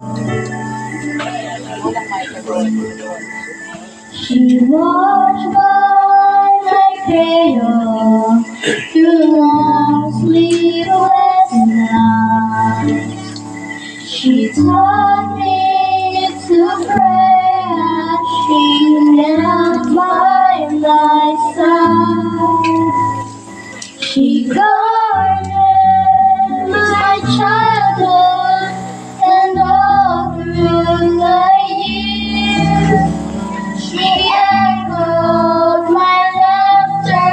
She watched by my cradle through long sleepless nights. She taught me to pray as she knelt by my side. She guarded my childhood and all through the years. She echoed my laughter,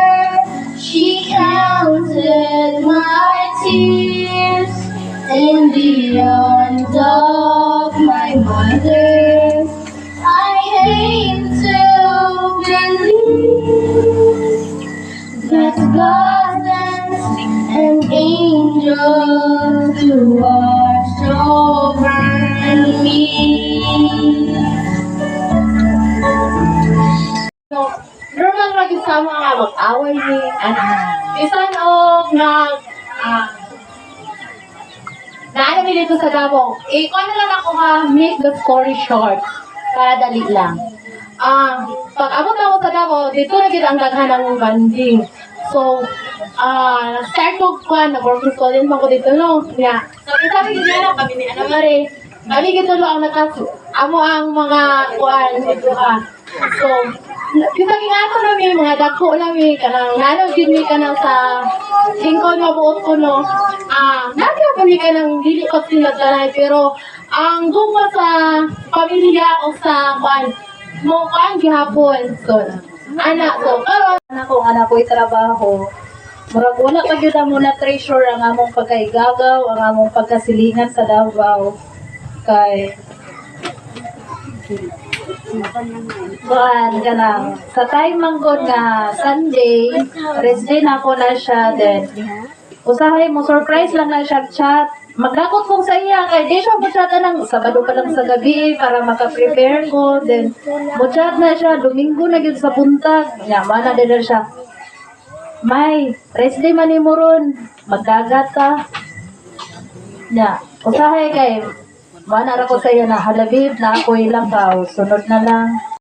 she counted my tears. In the arms of my mother, I came to believe that God sent an angel to watch over me. So, normal lagi sa mga mag-away ni isan o naano mi dito sa Davao. Ikuha na lang ako make the story short para dali lang. Pag abot na ako sa Davao, dito na gid ang daghan ng banding. So, start ko nag-working student man ko dito, no? Nga, sabi gid na kami ni Ana Mare. Kami gid tulo ang amo ang mga kuan dito So, kita gingato namin, mga dako namin, kanang nano gid mi kanang sa lingkod mabuot ko, no? Nagya kami kanang dili ko sinagdanay, pero ang guma sa pamilya o sa kuan, mo kuan gihapon. So, karon Kung anak ko'y trabaho, murag wala pa gyud mo na treasure ang among pagkaigagaw, ang among pagkasilingan sa Davao. Kay kuan kanang sa time manggod nga Sunday, rest day na ako na siya, then usahay mo surprise lang na siya chat. Magdakot kong sa iya kay di siya mo chat ng Sabado pa lang sa gabi para maka-prepare ko, then mo chat na siya Domingo na gyud sa buntag. Nya mana din na siya. May rest day man nimo ron, magdagat ka. Nya usahay kay mana ra ko sa iya na halabib na ako ilang ka sunod na lang.